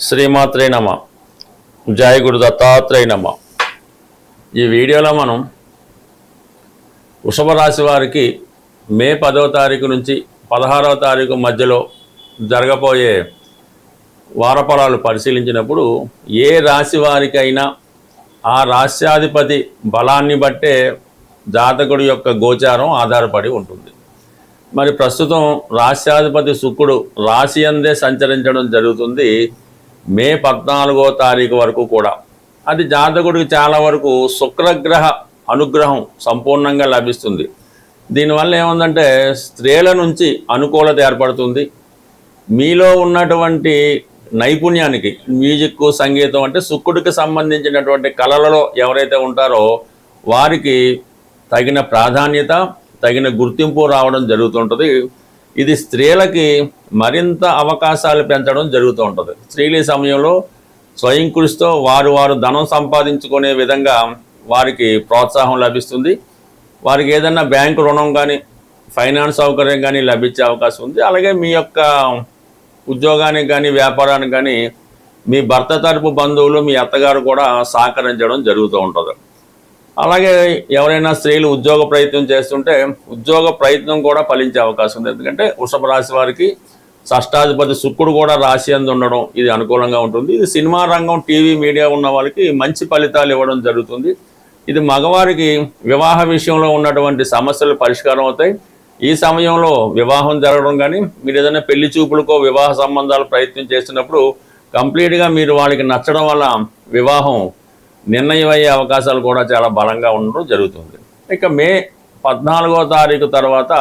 శ్రీమాత్రే నమ. జయ గురు దత్తాత్రేయ నమ. ఈ వీడియోలో మనం వృషభ రాశి వారికి మే 10వ తారీఖు నుంచి 16వ తారీఖు మధ్యలో జరగబోయే వారఫలాలు పరిశీలించినప్పుడు ఏ రాశి వారికైనా ఆ రాశ్యాధిపతి బలాన్ని బట్టే జాతకుడి యొక్క గోచారం ఆధారపడి ఉంటుంది. మరి ప్రస్తుతం రాశ్యాధిపతి శుక్రుడు రాశి అందే సంచరించడం జరుగుతుంది మే 14వ తారీఖు వరకు కూడా. అది జాతకుడికి చాలా వరకు శుక్రగ్రహ అనుగ్రహం సంపూర్ణంగా లభిస్తుంది. దీనివల్ల ఏముందంటే స్త్రీల నుంచి అనుకూలత ఏర్పడుతుంది. మీలో ఉన్నటువంటి నైపుణ్యానికి మ్యూజిక్ సంగీతం అంటే శుక్రుడికి సంబంధించినటువంటి కళలలో ఎవరైతే ఉంటారో వారికి తగిన ప్రాధాన్యత తగిన గుర్తింపు రావడం జరుగుతుంటుంది. ఇది స్త్రీలకి మరింత అవకాశాలు పెంచడం జరుగుతూ ఉంటుంది. స్త్రీల సమయంలో స్వయం కృషితో వారు ధనం సంపాదించుకునే విధంగా వారికి ప్రోత్సాహం లభిస్తుంది. వారికి ఏదైనా బ్యాంకు రుణం కానీ ఫైనాన్స్ సౌకర్యం కానీ లభించే అవకాశం ఉంది. అలాగే మీ యొక్క ఉద్యోగానికి కానీ వ్యాపారానికి కానీ మీ భర్త తరపు బంధువులు మీ అత్తగారు కూడా సహకరించడం జరుగుతూ ఉంటుంది. అలాగే ఎవరైనా స్త్రీలు ఉద్యోగ ప్రయత్నం చేస్తుంటే ఉద్యోగ ప్రయత్నం కూడా ఫలించే అవకాశం ఉంది. ఎందుకంటే వృషభ రాశి వారికి షష్టాధిపతి శుక్రుడు కూడా రాశి అందు ఉండడం ఇది అనుకూలంగా ఉంటుంది. ఇది సినిమా రంగం టీవీ మీడియా ఉన్న వాళ్ళకి మంచి ఫలితాలు ఇవ్వడం జరుగుతుంది. ఇది మగవారికి వివాహ విషయంలో ఉన్నటువంటి సమస్యలు పరిష్కారం అవుతాయి. ఈ సమయంలో వివాహం జరగడం కానీ మీరు ఏదైనా పెళ్లి చూపులకో వివాహ సంబంధాలు ప్రయత్నం చేస్తున్నప్పుడు కంప్లీట్గా మీరు వాళ్ళకి నచ్చడం వల్ల వివాహం నిర్ణయం అయ్యే అవకాశాలు కూడా చాలా బలంగా ఉండడం జరుగుతుంది. ఇక మే 14వ తారీఖు తర్వాత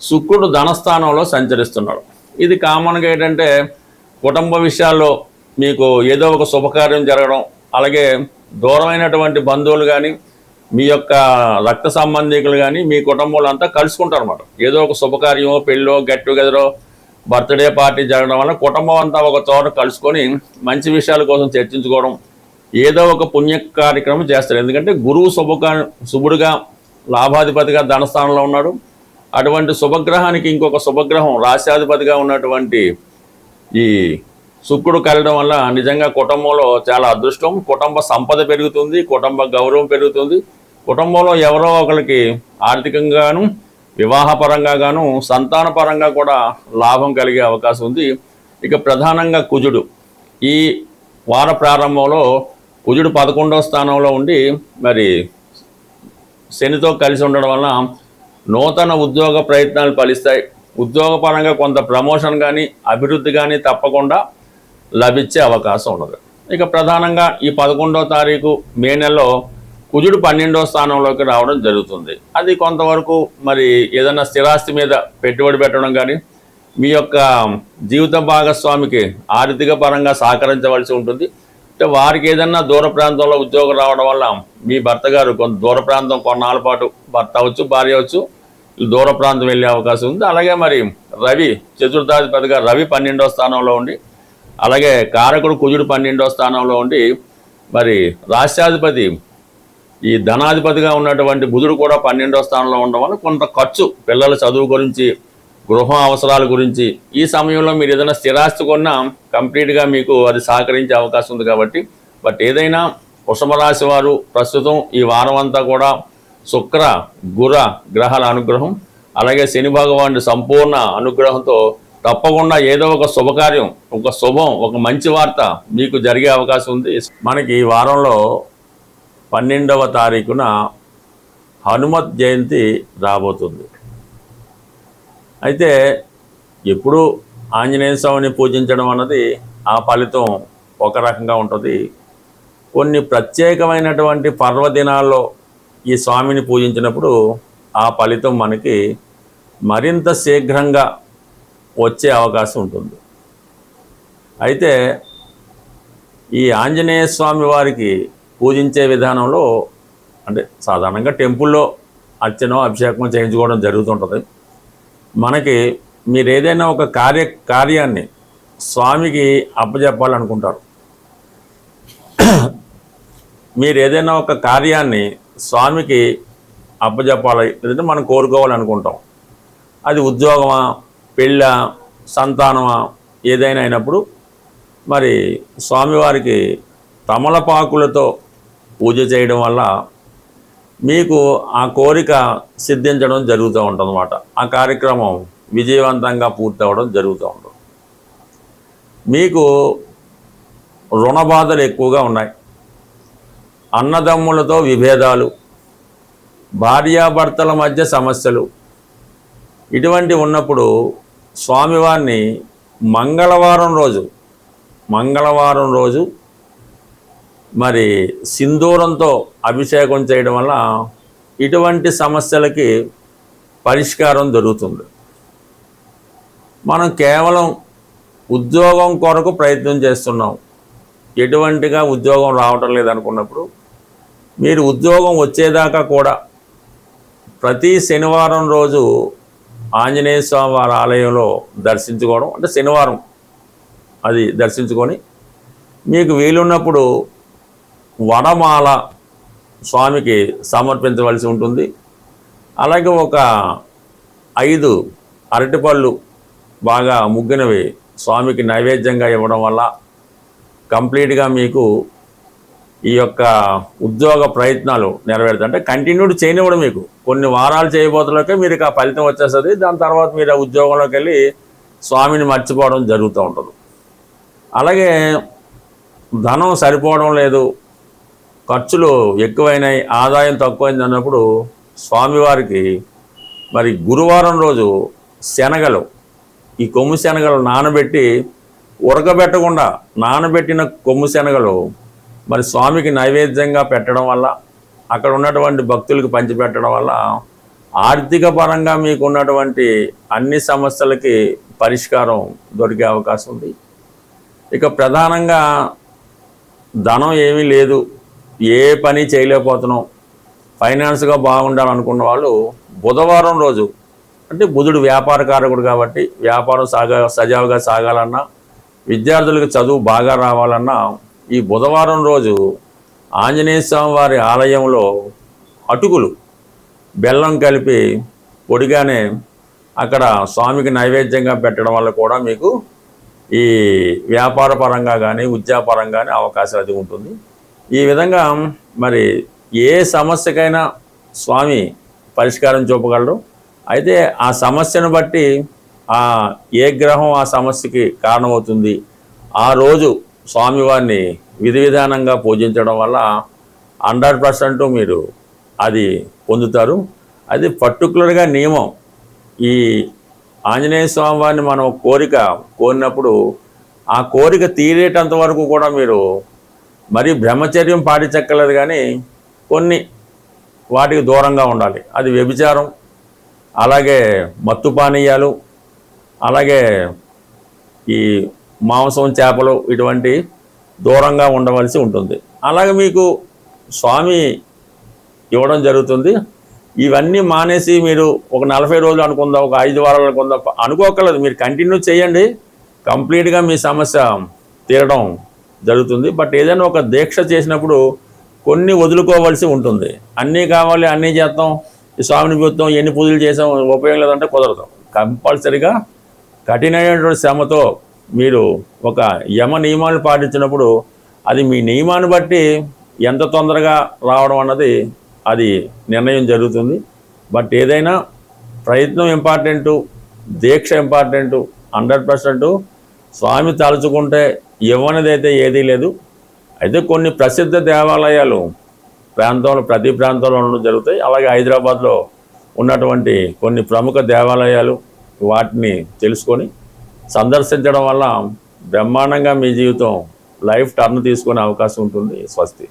శుక్రుడు ధనస్థానంలో సంచరిస్తున్నాడు. ఇది కామన్గా ఏంటంటే కుటుంబ విషయాల్లో మీకు ఏదో ఒక శుభకార్యం జరగడం, అలాగే దూరమైనటువంటి బంధువులు కానీ మీ యొక్క రక్త సంబంధికులు కానీ మీ కుటుంబంలో అంతా కలుసుకుంటారు అన్నమాట. ఏదో ఒక శుభకార్యమో పెళ్ళో గెట్ టుగెదరో బర్త్డే పార్టీ జరగడం వల్ల కుటుంబం అంతా ఒక చోట కలుసుకొని మంచి విషయాల కోసం చర్చించుకోవడం, ఏదో ఒక పుణ్య కార్యక్రమం చేస్తారు. ఎందుకంటే గురువు శుభుడుగా లాభాధిపతిగా ధనస్థానంలో ఉన్నాడు. అటువంటి శుభగ్రహానికి ఇంకొక శుభగ్రహం రాశ్యాధిపతిగా ఉన్నటువంటి ఈ శుక్రుడు కలగడం వల్ల నిజంగా కుటుంబంలో చాలా అదృష్టం. కుటుంబ సంపద పెరుగుతుంది, కుటుంబ గౌరవం పెరుగుతుంది. కుటుంబంలో ఎవరో ఒకరికి ఆర్థికంగాను వివాహపరంగా గాను సంతానపరంగా కూడా లాభం కలిగే అవకాశం ఉంది. ఇక ప్రధానంగా కుజుడు ఈ వార ప్రారంభంలో కుజుడు 11వ స్థానంలో ఉండి మరి శనితో కలిసి ఉండడం వలన నూతన ఉద్యోగ ప్రయత్నాలు ఫలిస్తాయి. ఉద్యోగపరంగా కొంత ప్రమోషన్ కానీ అభివృద్ధి కానీ తప్పకుండా లభించే అవకాశం ఉన్నది. ఇక ప్రధానంగా ఈ 11వ తారీఖు మే నెలలో కుజుడు 12వ స్థానంలోకి రావడం జరుగుతుంది. అది కొంతవరకు మరి ఏదైనా స్థిరాస్తి మీద పెట్టుబడి పెట్టడం కానీ మీ యొక్క జీవిత భాగస్వామికి ఆర్థిక పరంగా సహకరించవలసి ఉంటుంది. అంటే వారికి ఏదన్నా దూర ప్రాంతంలో ఉద్యోగం రావడం వల్ల మీ భర్త గారు కొంత దూర ప్రాంతం కొన్నాళ్ళ పాటు భర్త అవచ్చు భార్య అవచ్చు దూర ప్రాంతం వెళ్ళే అవకాశం ఉంది. అలాగే మరి రవి చతుర్థాధిపతిగా రవి 12వ స్థానంలో ఉండి, అలాగే కారకుడు కుజుడు 12వ స్థానంలో ఉండి, మరి రాష్ట్రాధిపతి ఈ ధనాధిపతిగా ఉన్నటువంటి బుధుడు కూడా 12వ స్థానంలో ఉండడం వల్ల కొంత ఖర్చు పిల్లల చదువు గురించి గృహ అవసరాల గురించి ఈ సమయంలో మీరు ఏదైనా స్థిరాస్తి కొన్నా కంప్లీట్గా మీకు అది సహకరించే అవకాశం ఉంది. కాబట్టి ఏదైనా వృషభ రాశి వారు ప్రస్తుతం ఈ వారం అంతా కూడా శుక్ర గుర గ్రహాల అనుగ్రహం అలాగే శని భగవానుడి సంపూర్ణ అనుగ్రహంతో తప్పకుండా ఏదో ఒక శుభకార్యం ఒక శుభం ఒక మంచి వార్త మీకు జరిగే అవకాశం ఉంది. మనకి ఈ వారంలో 12వ తారీఖున హనుమత్ జయంతి రాబోతుంది. అయితే ఎప్పుడు ఆంజనేయ స్వామిని పూజించడం అన్నది ఆ ఫలితం ఒక రకంగా ఉంటుంది. కొన్ని ప్రత్యేకమైనటువంటి పర్వదినాల్లో ఈ స్వామిని పూజించినప్పుడు ఆ ఫలితం మనకి మరింత శీఘ్రంగా వచ్చే అవకాశం ఉంటుంది. అయితే ఈ ఆంజనేయ స్వామి వారికి పూజించే విధానంలో అంటే సాధారణంగా టెంపుల్లో అర్చన అభిషేకం చేయించుకోవడం జరుగుతుంటుంది. మనకి మీరు ఏదైనా ఒక కార్యాన్ని స్వామికి అప్పచెప్పాలనుకుంటారు. మీరు ఏదైనా ఒక కార్యాన్ని స్వామికి అప్పచెప్పాలి లేదంటే మనం కోరుకోవాలనుకుంటాం. అది ఉద్యోగమా పెళ్ళ సంతానమా ఏదైనా అయినప్పుడు మరి స్వామివారికి తమలపాకులతో పూజ చేయడం వల్ల మీకు ఆ కోరిక సిద్ధించడం జరుగుతూ ఉంటుందన్నమాట. ఆ కార్యక్రమం విజయవంతంగా పూర్తవడం జరుగుతూ ఉంటుంది. మీకు రుణ బాధలు ఎక్కువగా ఉన్నాయి, అన్నదమ్ములతో విభేదాలు, భార్యాభర్తల మధ్య సమస్యలు, ఇటువంటి ఉన్నప్పుడు స్వామివారిని మంగళవారం రోజు మరి సింధూరంతో అభిషేకం చేయడం వల్ల ఇటువంటి సమస్యలకి పరిష్కారం దొరుకుతుంది. మనం కేవలం ఉద్యోగం కొరకు ప్రయత్నం చేస్తున్నాం, ఎటువంటిగా ఉద్యోగం రావటం లేదనుకున్నప్పుడు మీరు ఉద్యోగం వచ్చేదాకా కూడా ప్రతి శనివారం రోజు ఆంజనేయ స్వామి వారి ఆలయంలో దర్శించుకోవడం, అంటే శనివారం అది దర్శించుకొని మీకు వీలున్నప్పుడు వడమాల స్వామికి సమర్పించవలసి ఉంటుంది. అలాగే ఒక 5 అరటిపళ్ళు బాగా ముగ్గినవి స్వామికి నైవేద్యంగా ఇవ్వడం వల్ల కంప్లీట్గా మీకు ఈ యొక్క ఉద్యోగ ప్రయత్నాలు నెరవేరుతాయి. అంటే కంటిన్యూడ్ చేయనివ్వడం, మీకు కొన్ని వారాలు చేయబోతులకే మీరు ఆ ఫలితం వచ్చేస్తుంది. దాని తర్వాత మీరు ఆ ఉద్యోగంలోకి వెళ్ళి స్వామిని మర్చిపోవడం జరుగుతూ ఉంటుంది. అలాగే ధనం సరిపోవడం లేదు, ఖర్చులు ఎక్కువైనాయి, ఆదాయం తక్కువైంది అన్నప్పుడు స్వామివారికి మరి గురువారం రోజు శనగలు, ఈ కొమ్ము శనగలు నానబెట్టి ఉడకబెట్టకుండా నానబెట్టిన కొమ్ము శనగలు మరి స్వామికి నైవేద్యంగా పెట్టడం వల్ల, అక్కడ ఉన్నటువంటి భక్తులకు పంచిపెట్టడం వల్ల ఆర్థిక పరంగా మీకు ఉన్నటువంటి అన్ని సమస్యలకి పరిష్కారం దొరికే అవకాశం ఉంది. ఇక ప్రధానంగా ధనం ఏమీ లేదు, ఏ పని చేయలేకపోతున్నాం, ఫైనాన్స్గా బాగుండాలనుకున్న వాళ్ళు బుధవారం రోజు, అంటే బుధుడు వ్యాపారకారకుడు కాబట్టి వ్యాపారం సజావుగా సాగాలన్నా, విద్యార్థులకు చదువు బాగా రావాలన్నా ఈ బుధవారం రోజు ఆంజనేయ స్వామి వారి ఆలయంలో అటుకులు బెల్లం కలిపి పొడిగానే అక్కడ స్వామికి నైవేద్యంగా పెట్టడం వల్ల కూడా మీకు ఈ వ్యాపార పరంగా కానీ ఉద్యోగపరంగా కానీ అవకాశం అది ఉంటుంది. ఈ విధంగా మరి ఏ సమస్యకైనా స్వామి పరిష్కారం చూపగలరు. అయితే ఆ సమస్యను బట్టి ఏ గ్రహం ఆ సమస్యకి కారణమవుతుంది, ఆ రోజు స్వామివారిని విధి విధానంగా పూజించడం వల్ల 100% మీరు అది పొందుతారు. అది పర్టికులర్గా నియమం. ఈ ఆంజనేయ స్వామి వారిని మనం కోరినప్పుడు ఆ కోరిక తీరేటంత వరకు కూడా మీరు మరి బ్రహ్మచర్యం పాటించక్కర్లేదు, కానీ కొన్ని వాటికి దూరంగా ఉండాలి. అది వ్యభిచారం, అలాగే మత్తు పానీయాలు, అలాగే ఈ మాంసం, చేపలు ఇటువంటి దూరంగా ఉండవలసి ఉంటుంది. అలాగే మీకు స్వామి ఇవ్వడం జరుగుతుంది. ఇవన్నీ మానేసి మీరు ఒక 40 రోజులు అనుకుందాం, ఒక 5 వారాలు అనుకుందాం, అనుకోకర్లేదు. మీరు కంటిన్యూ చేయండి, కంప్లీట్గా మీ సమస్య తీరడం జరుగుతుంది. బట్ ఏదైనా ఒక దీక్ష చేసినప్పుడు కొన్ని వదులుకోవాల్సి ఉంటుంది. అన్నీ కావాలి, అన్నీ చేస్తాం, ఈ స్వామిని చూస్తాం, ఎన్ని పూజలు చేసాం, ఉపయోగం లేదంటే కుదరదు. కంపల్సరిగా కఠినమైనటువంటి శ్రమతో మీరు ఒక యమ నియమాలు పాటించినప్పుడు అది మీ నియమాన్ని బట్టి ఎంత తొందరగా రావడం అన్నది అది నిర్ణయం జరుగుతుంది. బట్ ఏదైనా ప్రయత్నం ఇంపార్టెంటు, దీక్ష ఇంపార్టెంటు. 100% స్వామి తలుచుకుంటే ఇవ్వనిదైతే ఏదీ లేదు. అయితే కొన్ని ప్రసిద్ధ దేవాలయాలు ప్రతి ప్రాంతంలో ఉండడం జరుగుతాయి. అలాగే హైదరాబాద్లో ఉన్నటువంటి కొన్ని ప్రముఖ దేవాలయాలు, వాటిని తెలుసుకొని సందర్శించడం వల్ల బ్రహ్మాండంగా మీ జీవితం లైఫ్ టర్న్ తీసుకునే అవకాశం ఉంటుంది. స్వస్తి.